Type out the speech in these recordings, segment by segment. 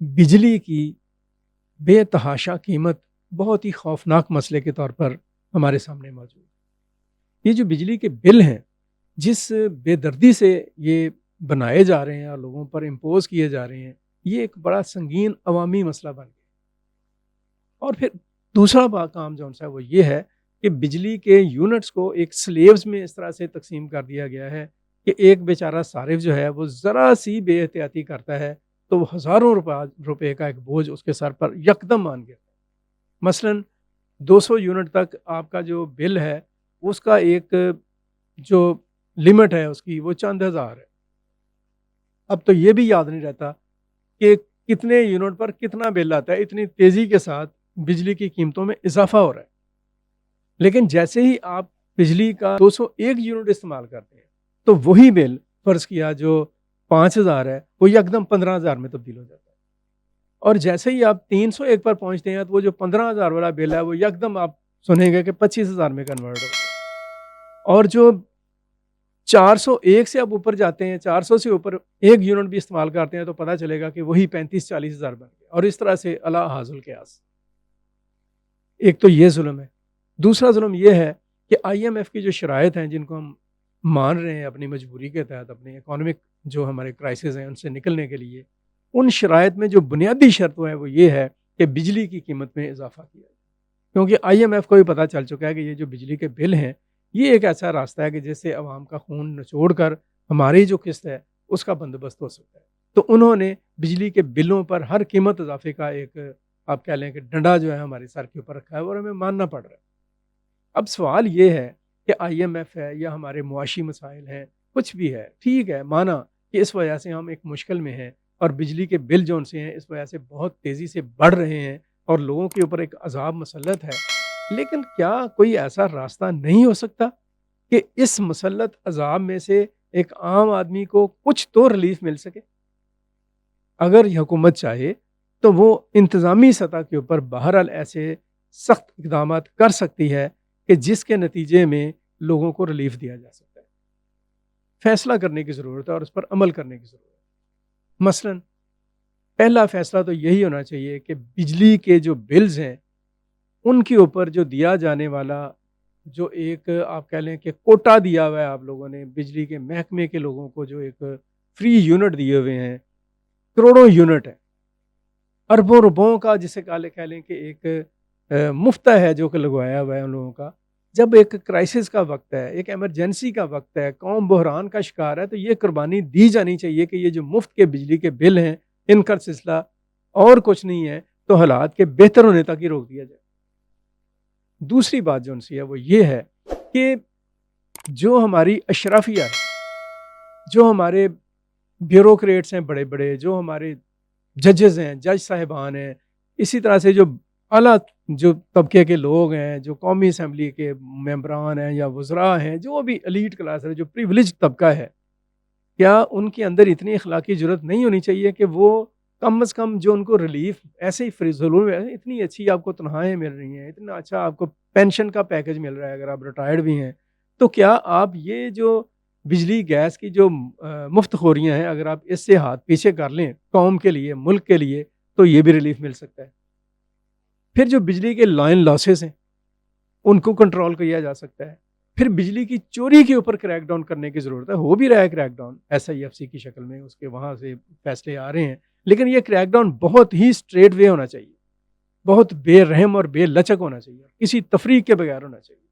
बिजली की बेतहाशा कीमत बहुत ही खौफनाक मसले के तौर पर हमारे सामने मौजूद है। ये जो बिजली के बिल हैं, जिस बेदर्दी से ये बनाए जा रहे हैं और लोगों पर इम्पोज़ किए जा रहे हैं, ये एक बड़ा संगीन अवामी मसला बन गया। और फिर दूसरा काम जो-सा है वो ये है कि बिजली के यूनिट्स को एक स्लेव्स में इस तरह से तक़सीम कर दिया गया है कि एक बेचारा सारिफ़ जो है वो ज़रा-सी बेएहतियाती करता है तो वो हज़ारों रुपए का एक बोझ उसके सर पर यकदम आन गिरता है। मसलन 200 यूनिट तक आपका जो बिल है, उसका एक जो लिमिट है उसकी वो चंद हज़ार है। अब तो ये भी याद नहीं रहता कि कितने यूनिट पर कितना बिल आता है, इतनी तेज़ी के साथ बिजली की कीमतों में इज़ाफ़ा हो रहा है। लेकिन जैसे ही आप बिजली का 201 यूनिट इस्तेमाल करते हैं, तो वही बिल फ़र्ज़ किया जो 5000 है, वो यकदम 15000 में तब्दील हो जाता है। और जैसे ही आप 301 पर पहुँचते हैं, तो वो जो 15000 वाला बिल है, वो यकदम आप सुनेंगे कि 25000 में कन्वर्ट हो गया। और जो 401 से आप ऊपर जाते हैं, 400 से ऊपर 1 यूनिट भी इस्तेमाल करते हैं, तो पता चलेगा कि वही 35-40 हज़ार बन गया और इस तरह से अला हाज़ुल क़ियास। एक तो ये ज़ुल्म है। दूसरा ज़ुल्म ये है कि आईएमएफ की जो शराइत हैं, जिनको हम मान रहे हैं अपनी मजबूरी के तहत, अपने इकोनॉमिक जो हमारे क्राइसिस हैं, उनसे निकलने के लिए, उन शराइत में जो बुनियादी शर्त है, वो ये है कि बिजली की कीमत में इज़ाफ़ा किया जाए। क्योंकि आईएमएफ को भी पता चल चुका है कि ये जो बिजली के बिल हैं, ये एक ऐसा रास्ता है कि जिससे अवाम का खून निचोड़ कर हमारी जो किस्त है, उसका बंदोबस्त हो सकता है। तो उन्होंने बिजली के बिलों पर हर कीमत इज़ाफ़े का एक आप कह लें कि डंडा जो है हमारे सर के ऊपर रखा है और हमें मानना पड़ रहा है। अब सवाल ये है कि आईएमएफ है या हमारे मुआशी मसाइल हैं, कुछ भी है, ठीक है, माना कि इस वजह से हम एक मुश्किल में हैं और बिजली के बिल जो उनसे हैं, इस वजह से बहुत तेज़ी से बढ़ रहे हैं और लोगों के ऊपर एक अज़ाब मुसल्लत है। लेकिन क्या कोई ऐसा रास्ता नहीं हो सकता कि इस मुसल्लत अज़ाब में से एक आम आदमी को कुछ तो रिलीफ़ मिल सके? अगर ये हुकूमत चाहे, तो वो इंतज़ामी सतह के ऊपर बहरहाल ऐसे सख्त इक़दामात कर सकती है कि जिसके नतीजे में लोगों को रिलीफ़ दिया जा सकता है। फ़ैसला करने की ज़रूरत है और उस पर अमल करने की ज़रूरत है। मसलन पहला फ़ैसला तो यही होना चाहिए कि बिजली के जो बिल्स हैं, उनके ऊपर जो दिया जाने वाला जो एक आप कह लें कि कोटा दिया हुआ है आप लोगों ने, बिजली के महकमे के लोगों को जो एक फ्री यूनिट दिए हुए हैं, करोड़ों यूनिट है। अरबों रुपयों का जिसे काले कह लें कि एक मुफ्ता है जो कि लगवाया हुआ है उन लोगों का। जब एक क्राइसिस का वक़्त है, एक इमरजेंसी का वक़्त है, कौम बहरान का शिकार है, तो ये कुर्बानी दी जानी चाहिए कि ये जो मुफ्त के बिजली के बिल हैं, इनका सिलसिला और कुछ नहीं है, तो हालात के बेहतर होने तक ही रोक दिया जाए। दूसरी बात जो उनसे है वो ये है कि जो हमारी अशराफिया है, जो हमारे ब्यूरोक्रेट्स हैं बड़े-बड़े, जो हमारे जजेस हैं, जज साहिबान हैं, इसी तरह से जो आला जो तबके के लोग हैं, जो कौमी असम्बली के मेंबरान हैं या वज़रा हैं, जो भी एलीट क्लास है, जो प्रिविलेज्ड तबका है, क्या उनके अंदर इतनी अखलाकी जुर्रत नहीं होनी चाहिए कि वो कम से कम जो उनको रिलीफ ऐसे ही फ़िज़ूल में इतनी अच्छी आपको तनख़्वाहें मिल रही हैं, इतना अच्छा आपको पेंशन का पैकेज मिल रहा है अगर आप रिटायर्ड भी हैं, तो क्या आप ये जो बिजली गैस की जो मुफ़्तखोरियाँ हैं, अगर आप इससे हाथ पीछे कर लें कौम के लिए, मुल्क के लिए, तो ये भी रिलीफ मिल सकता है। फिर जो बिजली के लाइन लॉसेस हैं, उनको कंट्रोल किया जा सकता है। फिर बिजली की चोरी के ऊपर क्रैकडाउन करने की ज़रूरत है, हो भी रहा है क्रैकडाउन एसआईएफसी की शक्ल में, उसके वहाँ से फैसले आ रहे हैं। लेकिन ये क्रैकडाउन बहुत ही स्ट्रेट वे होना चाहिए, बहुत बेरहम और बेलचक होना चाहिए, किसी तफरीक के बगैर होना चाहिए,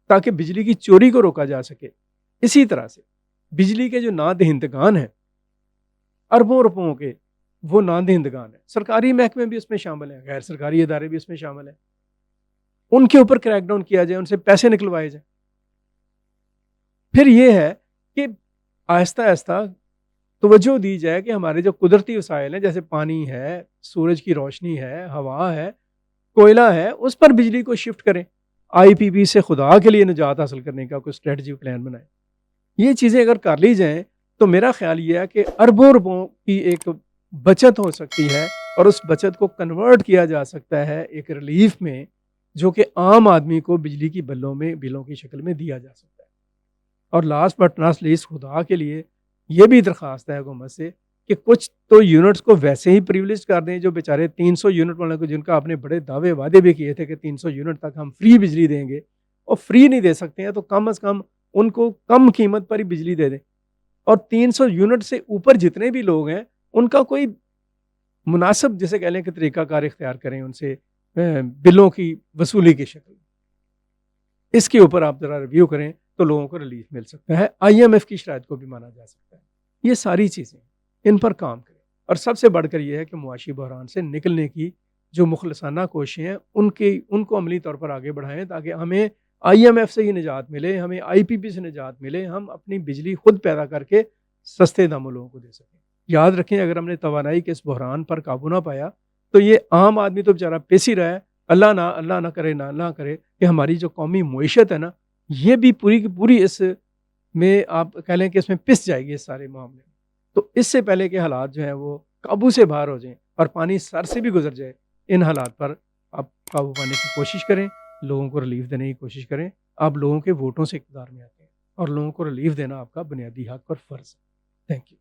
ताकि बिजली की चोरी को रोका जा सके। इसी तरह से बिजली के जो नादहिंदगान हैं, अरबों रुपयों के, वो नादहिंदगान हैं। सरकारी महकमे भी इसमें शामिल हैं, गैर सरकारी इदारे भी इसमें शामिल हैं। उनके ऊपर क्रैकडाउन किया जाए, उनसे पैसे निकलवाए जाएँ। फिर ये है कि आहिस्ता-आहिस्ता तवज्जो दी जाए कि हमारे जो कुदरती वसाइल हैं, जैसे पानी है, सूरज की रोशनी है, हवा है, कोयला है, उस पर बिजली को शिफ्ट करें। आईपीपी से खुदा के लिए निजात हासिल करने का कोई स्ट्रैटेजी प्लान बनाएँ। ये चीज़ें अगर कर ली जाएँ, तो मेरा ख़्याल ये है कि अरबों रुपयों की एक बचत हो सकती है और उस बचत को कन्वर्ट किया जा सकता है एक रिलीफ़ में, जो कि आम आदमी को बिजली की बिलों की शक्ल में दिया जा सकता है। और लास्ट बट नॉट लीस्ट खुदा के लिए ये भी दरख्वास्त है हुकूमत से कि कुछ तो यूनिट्स को वैसे ही प्रिविलेज कर दें जो बेचारे 300 यूनिट वालों को, जिनका आपने बड़े दावे वादे भी किए थे कि 300 यूनिट तक हम फ्री बिजली देंगे, और फ्री नहीं दे सकते हैं तो कम से कम उनको कम कीमत पर ही बिजली दे दें। और 300 यूनिट से ऊपर जितने भी लोग हैं उनका कोई मुनासिब जिसे कह लें कि तरीकाकार इख्तियार करें उनसे बिलों की वसूली की शक्ल। इसके ऊपर आप ज़रा रिव्यू करें तो लोगों को रिलीफ मिल सकता है, IMF की शराइत को भी माना जा सकता है। ये सारी चीज़ें इन पर काम करें, और सबसे बढ़कर ये है कि मुआशी बहरान से निकलने की जो मुखलसाना कोशिशें हैं उनको अमली तौर पर आगे बढ़ाएं, ताकि हमें IMF से ही निजात मिले, हमें IPP से निजात मिले, हम अपनी बिजली खुद पैदा करके सस्ते दामों लोगों को दे सकें। याद रखें, अगर हमने तवानाई के इस बहरान पर काबू ना पाया तो ये आम आदमी तो बेचारा पिस ही रहा है। अल्लाह ना करे, ना करे कि हमारी जो कौमी मईशत है ना, ये भी पूरी की पूरी इस में आप कह लें कि इसमें पिस जाएगी इस सारे मामले में। तो इससे पहले के हालात जो हैं वो काबू से बाहर हो जाएँ और पानी सर से भी गुज़र जाए, इन हालात पर आप काबू पाने की कोशिश करें, लोगों को रिलीफ़ देने की कोशिश करें। आप लोगों के वोटों से इक़्तिदार में आते हैं और लोगों को रिलीफ़ देना आपका बुनियादी हक़ और फ़र्ज़ है। Thank you.